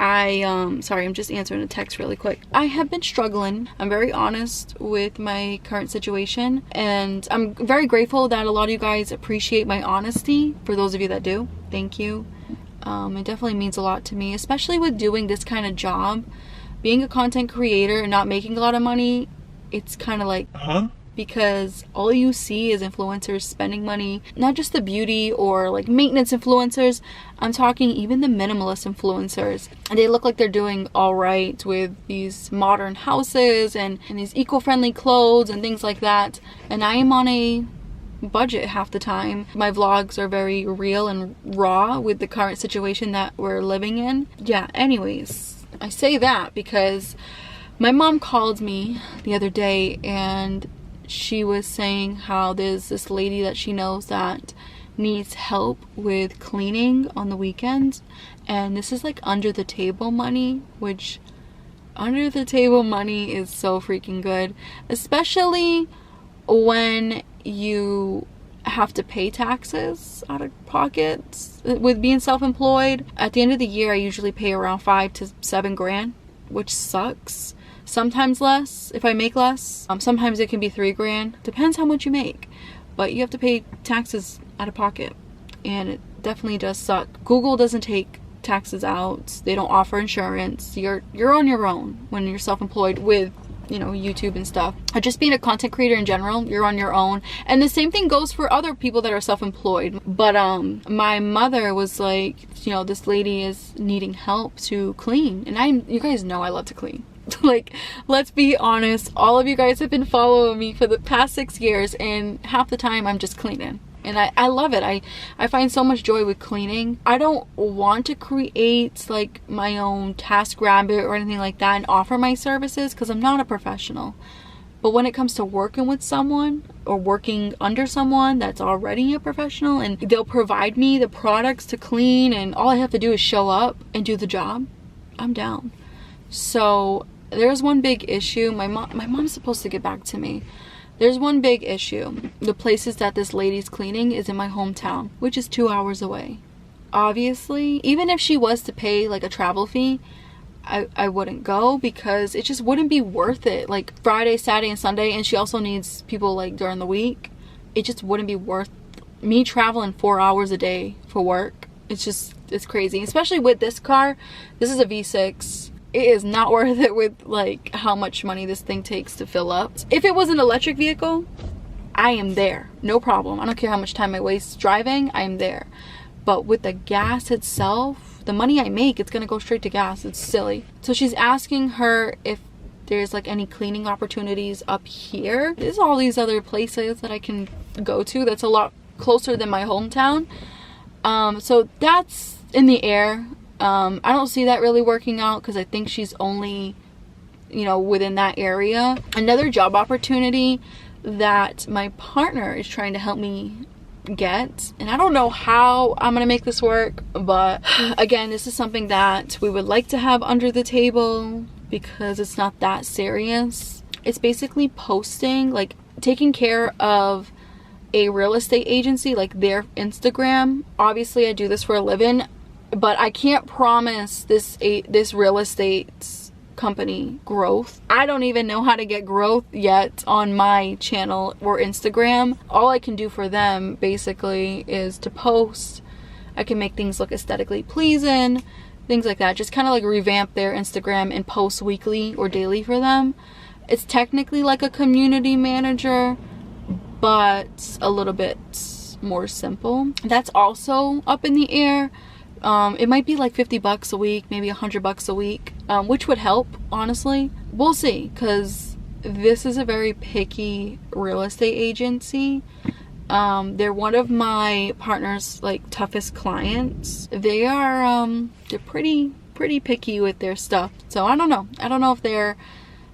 sorry, I'm just answering a text really quick. I have been struggling. I'm very honest with my current situation, and I'm very grateful that a lot of you guys appreciate my honesty. For those of you that do, thank you. It definitely means a lot to me, especially with doing this kind of job. Being a content creator and not making a lot of money, it's kind of like, because all you see is influencers spending money, not just the beauty or like maintenance influencers. I'm talking even the minimalist influencers. And they look like they're doing all right with these modern houses and these eco-friendly clothes and things like that. And I am on a budget half the time. My vlogs are very real and raw with the current situation that we're living in. Yeah, anyways, I say that because my mom called me the other day and she was saying how there's this lady that she knows that needs help with cleaning on the weekends, and this is like under the table money, which under the table money is so freaking good, especially when you have to pay taxes out of pocket with being self-employed. At the end of the year, I usually pay around 5 to 7 grand, which sucks. Sometimes less if I make less. Sometimes it can be 3 grand. Depends how much you make. But you have to pay taxes out of pocket. And it definitely does suck. Google doesn't take taxes out. They don't offer insurance. You're on your own when you're self-employed with, you know, YouTube and stuff. Or just being a content creator in general, you're on your own. And the same thing goes for other people that are self-employed. But my mother was like, you know, this lady is needing help to clean. And you guys know I love to clean. Like, let's be honest, all of you guys have been following me for the past 6 years, and half the time I'm just cleaning. And I love it. I find so much joy with cleaning. I don't want to create like my own TaskRabbit or anything like that and offer my services because I'm not a professional. But when it comes to working with someone or working under someone that's already a professional and they'll provide me the products to clean and all I have to do is show up and do the job, I'm down. So there's one big issue. My mom's supposed to get back to me. There's one big issue. The places that this lady's cleaning is in my hometown, which is 2 hours away. Obviously, even if she was to pay like a travel fee, I wouldn't go because it just wouldn't be worth it. Like Friday, Saturday, and Sunday, and she also needs people like during the week. It just wouldn't be worth me traveling 4 hours a day for work. It's crazy. Especially with this car. This is a V6. It is not worth it with like how much money this thing takes to fill up. If it was an electric vehicle, I am there. No problem. I don't care how much time I waste driving, I am there. But with the gas itself, the money I make, it's gonna go straight to gas. It's silly. So she's asking her if there's like any cleaning opportunities up here. There's all these other places that I can go to that's a lot closer than my hometown. So that's in the air. I don't see that really working out because I think she's only, you know, within that area. Another job opportunity that my partner is trying to help me get, and I don't know how I'm gonna make this work, but again, this is something that we would like to have under the table because it's not that serious. It's basically posting, like taking care of a real estate agency, like their Instagram. Obviously I do this for a living, but I can't promise this real estate company growth. I don't even know how to get growth yet on my channel or Instagram. All I can do for them basically is to post. I can make things look aesthetically pleasing, things like that. Just kind of like revamp their Instagram and post weekly or daily for them. It's technically like a community manager, but a little bit more simple. That's also up in the air. It might be like $50 a week, maybe $100 a week, which would help, honestly. We'll see, because this is a very picky real estate agency. They're one of my partner's like toughest clients. They are they're pretty picky with their stuff. So I don't know if they're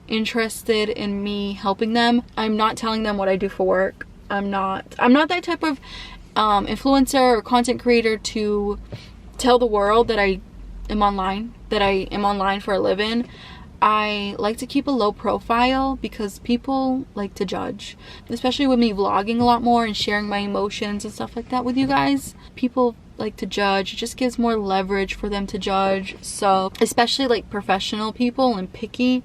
interested in me helping them. I'm not telling them what I do for work. I'm not that type of influencer or content creator to tell the world that I am online for a living. I like to keep a low profile because people like to judge, especially with me vlogging a lot more and sharing my emotions and stuff like that with you guys. People like to judge. It just gives more leverage for them to judge. So especially like professional people and picky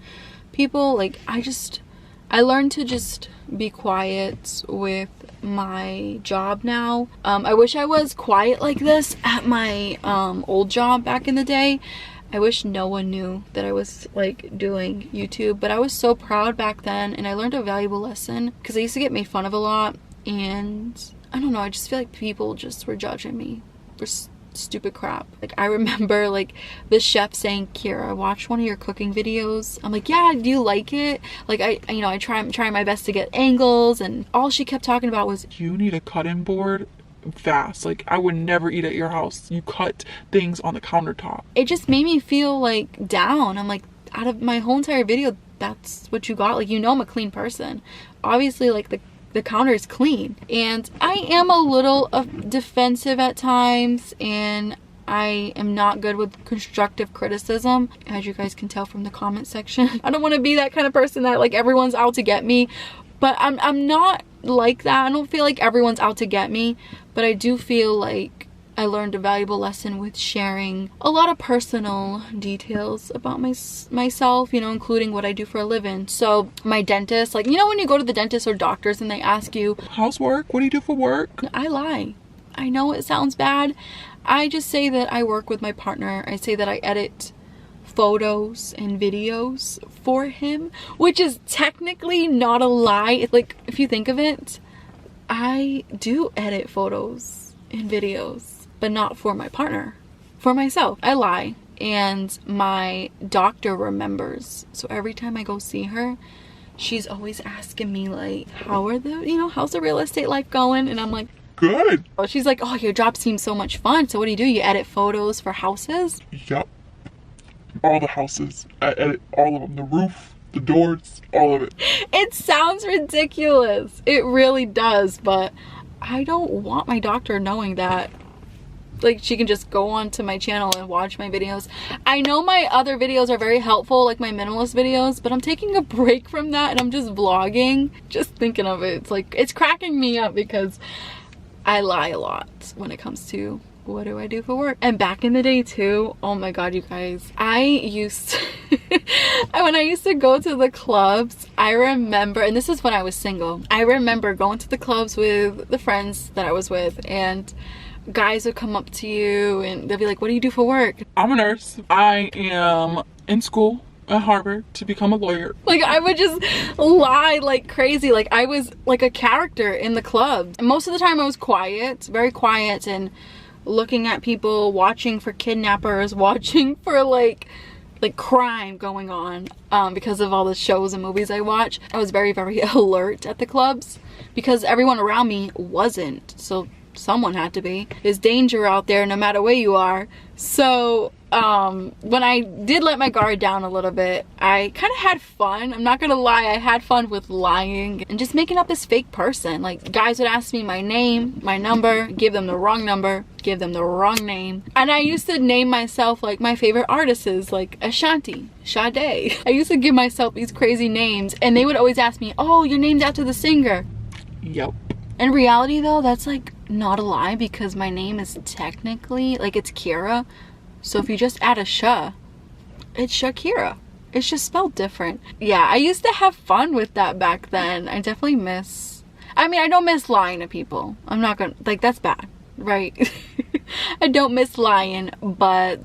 people, like I learned to just be quiet with my job now. I wish I was quiet like this at my old job back in the day. I wish no one knew that I was like doing YouTube, but I was so proud back then, and I learned a valuable lesson because I used to get made fun of a lot, and I don't know, I just feel like people just were judging me for stupid crap. Like I remember like the chef saying, Kira, watch one of your cooking videos. I'm like, yeah, do you like it? Like I'm trying my best to get angles, and all she kept talking about was, You need a cutting board fast. Like, I would never eat at your house. You cut things on the countertop. it just made me feel like down. I'm like, out of my whole entire video, that's what you got? Like, you know I'm a clean person. Obviously, like the counter is clean. And I am a little defensive at times, and I am not good with constructive criticism, as you guys can tell from the comment section. I don't want to be that kind of person that like everyone's out to get me, but I'm not like that. I don't feel like everyone's out to get me, but I do feel like I learned a valuable lesson with sharing a lot of personal details about myself, you know, including what I do for a living. So my dentist, like, you know, when you go to the dentist or doctors and they ask you, How's work? What do you do for work? I lie. I know it sounds bad. I just say that I work with my partner. I say that I edit photos and videos for him, which is technically not a lie. Like, if you think of it, I do edit photos and videos, but not for my partner, for myself. I lie, and my doctor remembers. So every time I go see her, she's always asking me like, how's the real estate life going? And I'm like, Good. she's like, oh, your job seems so much fun. So what do? You edit photos for houses? Yep. All the houses. I edit all of them. The roof, the doors, all of it. It sounds ridiculous. It really does, but I don't want my doctor knowing that. Like, she can just go onto my channel and watch my videos. I know my other videos are very helpful, like my minimalist videos, but I'm taking a break from that and I'm just vlogging. Just thinking of it, it's like, it's cracking me up because I lie a lot when it comes to what do I do for work. And back in the day too, oh my god, you guys, I used to when I used to go to the clubs, I remember, and this is when I was single, I remember going to the clubs with the friends that I was with, and guys would come up to you and they'll be like, what do you do for work? I'm a nurse. I am in school at Harvard to become a lawyer. Like, I would just lie like crazy. Like, I was like a character in the club. And most of the time I was quiet, very quiet, and looking at people, watching for kidnappers, watching for like crime going on, because of all the shows and movies I watch. I was very, very alert at the clubs because everyone around me wasn't. So someone had to be. There's danger out there no matter where you are. So when I did let my guard down a little bit, I kind of had fun. I'm not gonna lie, I had fun with lying and just making up this fake person. Like, guys would ask me my name, my number, give them the wrong number, give them the wrong name. And I used to name myself like my favorite artists, like Ashanti, Sade. I used to give myself these crazy names, and they would always ask me, oh, you're named after the singer. Yep. In reality though, that's like not a lie, because my name is technically, like, it's Kira. So if you just add a Sha, it's Shakira. It's just spelled different. Yeah, I used to have fun with that back then. I definitely I don't miss lying to people. I'm not gonna, like, that's bad, right? I don't miss lying, but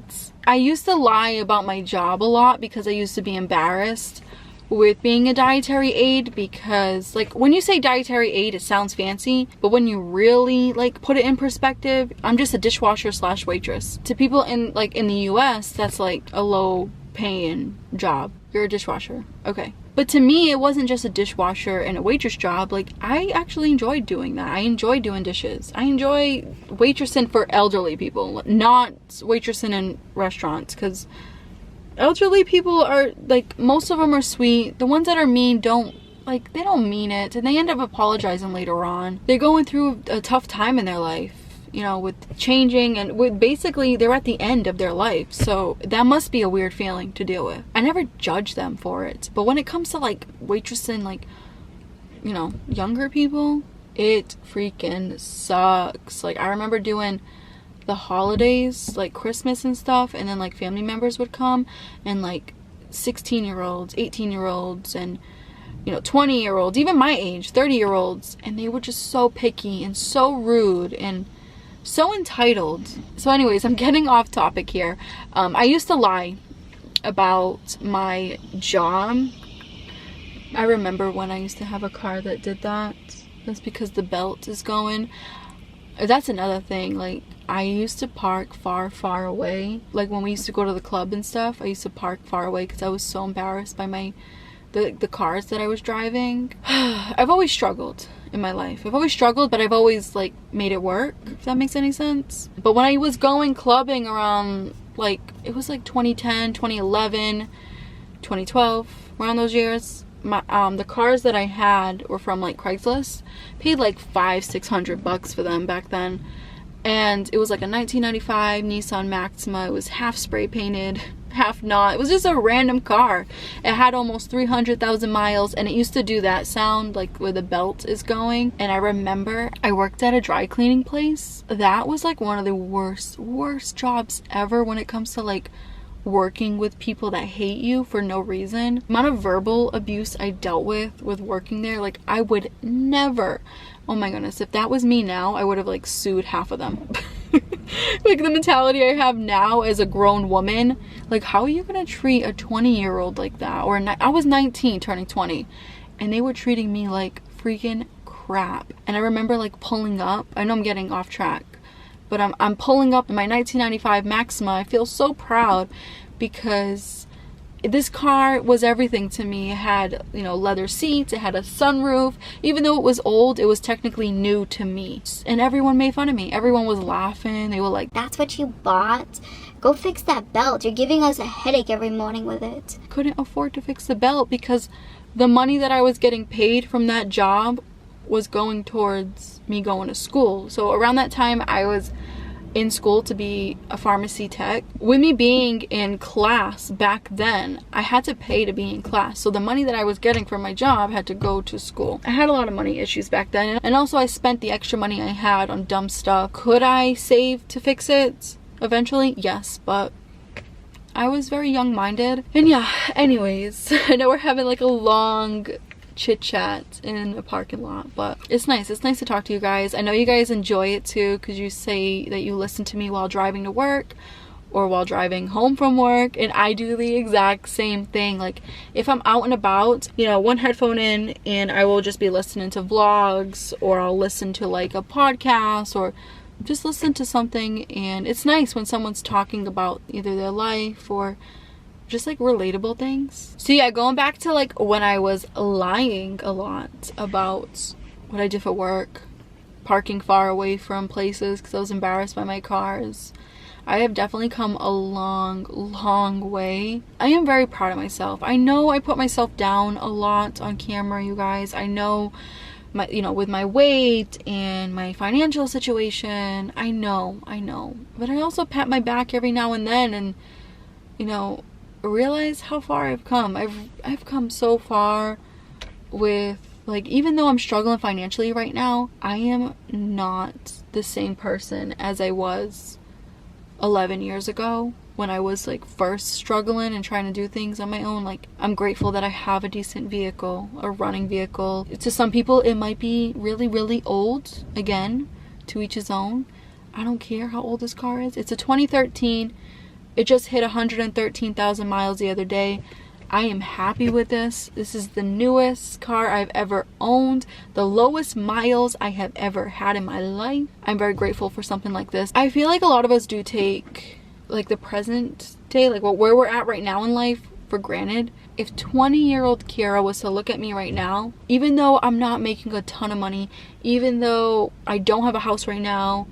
I used to lie about my job a lot because I used to be embarrassed with being a dietary aide, because like, when you say dietary aide, it sounds fancy, but when you really like put it in perspective, I'm just a dishwasher slash waitress. To people in the US, that's like a low paying job. You're a dishwasher, okay. But to me, it wasn't just a dishwasher and a waitress job. Like, I actually enjoyed doing that. I enjoy doing dishes. I enjoy waitressing for elderly people, not waitressing in restaurants, because elderly people are like, most of them are sweet. The ones that are mean they don't mean it, and they end up apologizing later on. They're going through a tough time in their life, you know, with changing, and with basically they're at the end of their life. So that must be a weird feeling to deal with. I never judge them for it, but when it comes to like waitressing, like, you know, younger people, it freaking sucks. Like, I remember doing the holidays, like Christmas and stuff, and then like family members would come, and like 16-year-olds, 18-year-olds, and, you know, 20-year-olds, even my age, 30-year-olds, and they were just so picky and so rude, and so entitled. So anyways, I'm getting off topic here. I used to lie about my job. I remember when I used to have a car that did that. That's because the belt is going. That's another thing. Like, I used to park far away. Like, when we used to go to the club and stuff, I used to park far away because I was so embarrassed by the cars that I was driving. I've always struggled in my life. I've always struggled, but I've always, like, made it work, if that makes any sense. But when I was going clubbing around, like, it was like 2010, 2011, 2012, around those years, the cars that I had were from, like, Craigslist. Paid like $500-600 for them back then, and it was like a 1995 Nissan Maxima. It was half spray painted, half not. It was just a random car. It had almost 300,000 miles, and it used to do that sound, like where the belt is going. And I remember I worked at a dry cleaning place. That was like one of the worst jobs ever when it comes to like working with people that hate you for no reason. The amount of verbal abuse I dealt with working there, like, I would never, oh my goodness, if that was me now, I would have like sued half of them. Like, the mentality I have now as a grown woman, like, how are you gonna treat a 20-year-old like that? Or I was 19 turning 20, and they were treating me like freaking crap. And I remember like pulling up, I know I'm getting off track, but I'm pulling up in my 1995 Maxima. I feel so proud because this car was everything to me. It had, you know, leather seats, it had a sunroof. Even though it was old, it was technically new to me. And everyone made fun of me. Everyone was laughing. They were like, "That's what you bought? Go fix that belt. You're giving us a headache every morning with it." couldn't afford to fix the belt because the money that I was getting paid from that job was going towards me going to school. So around that time, I was in school to be a pharmacy tech. With me being in class back then, I had to pay to be in class. So the money that I was getting from my job had to go to school. I had a lot of money issues back then. And also I spent the extra money I had on dumb stuff. Could I save to fix it eventually? Yes, but I was very young-minded. And yeah, anyways, I know we're having like a long chit chat in a parking lot, but it's nice to talk to you guys. I know you guys enjoy it too, because you say that you listen to me while driving to work or while driving home from work, and I do the exact same thing. Like, if I'm out and about, you know, one headphone in and I will just be listening to vlogs, or I'll listen to like a podcast, or just listen to something. And it's nice when someone's talking about either their life or just like relatable things. So yeah, going back to like when I was lying a lot about what I did for work, parking far away from places because I was embarrassed by my cars, I have definitely come a long way. I am very proud of myself. I know I put myself down a lot on camera, you guys. I know my, you know, with my weight and my financial situation, I know, but I also pat my back every now and then and, you know, realize how far I've come. I've come so far with, like, even though I'm struggling financially right now, I am not the same person as I was 11 years ago when I was like first struggling and trying to do things on my own. Like, I'm grateful that I have a decent vehicle, a running vehicle. To some people it might be really old. Again, to each his own. I don't care how old this car is. It's a 2013. It just hit 113,000 miles the other day. I am happy with this. This is the newest car I've ever owned. The lowest miles I have ever had in my life. I'm very grateful for something like this. I feel like a lot of us do take like the present day, like where we're at right now in life, for granted. If 20-year-old Kiara was to look at me right now, even though I'm not making a ton of money, even though I don't have a house right now,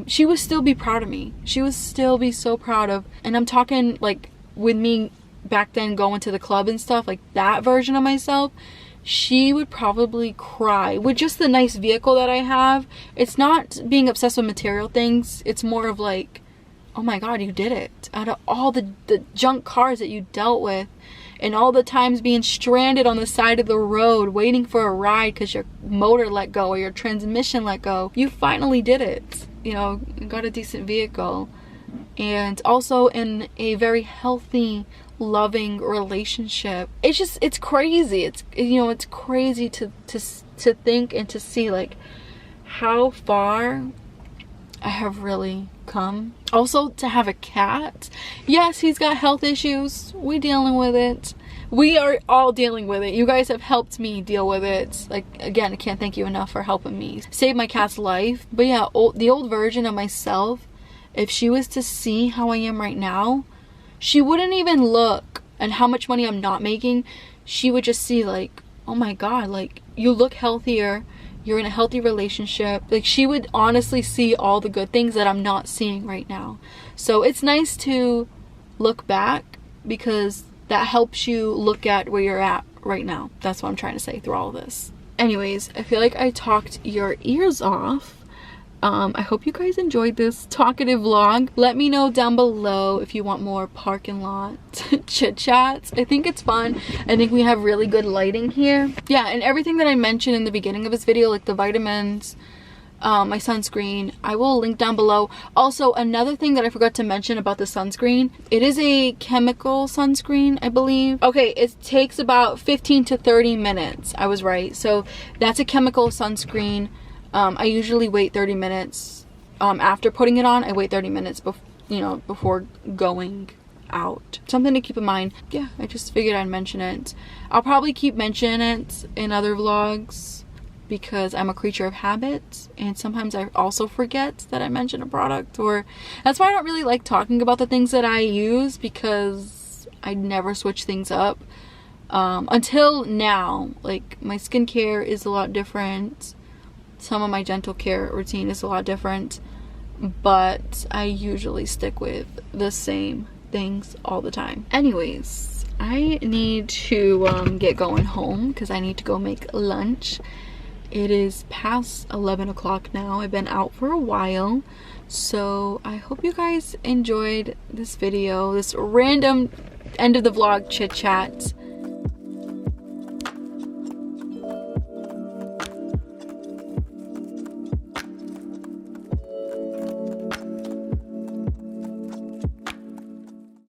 she would still be proud of me. She would still be so proud of, and I'm talking like with me back then going to the club and stuff, like that version of myself, she would probably cry. With just the nice vehicle that I have, it's not being obsessed with material things, it's more of like, oh my god, you did it. Out of all the junk cars that you dealt with, and all the times being stranded on the side of the road waiting for a ride because your motor let go or your transmission let go, you finally did it. You know, got a decent vehicle, and also in a very healthy, loving relationship. It's just, it's crazy. It's, you know, it's crazy to think and to see like how far I have really come. Also, to have a cat. Yes, he's got health issues. We dealing with it. We are all dealing with it. You guys have helped me deal with it. Like, again, I can't thank you enough for helping me save my cat's life. But yeah, the old version of myself, if she was to see how I am right now, she wouldn't even look at how much money I'm not making. She would just see like, oh my God, like, you look healthier. You're in a healthy relationship. Like, she would honestly see all the good things that I'm not seeing right now. So it's nice to look back, because that helps you look at where you're at right now. That's what I'm trying to say through all of this. Anyways, I feel like I talked your ears off. I hope you guys enjoyed this talkative vlog. Let me know down below if you want more parking lot chit chats. I think it's fun. I think we have really good lighting here. Yeah, and everything that I mentioned in the beginning of this video, like the vitamins, my sunscreen, I will link down below. Also, another thing that I forgot to mention about the sunscreen, it is a chemical sunscreen, I believe. Okay, it takes about 15 to 30 minutes. I was right. So that's a chemical sunscreen. I usually wait 30 minutes after putting it on. I wait 30 minutes before going out. Something to keep in mind. Yeah, I just figured I'd mention it. I'll probably keep mentioning it in other vlogs, because I'm a creature of habit, and sometimes I also forget that I mentioned a product, or that's why I don't really like talking about the things that I use, because I never switch things up until now. Like, my skincare is a lot different. Some of my dental care routine is a lot different, but I usually stick with the same things all the time. Anyways, I need to get going home, because I need to go make lunch. It is past 11 o'clock now. I've been out for a while, so I hope you guys enjoyed this video, this random end of the vlog chit chat.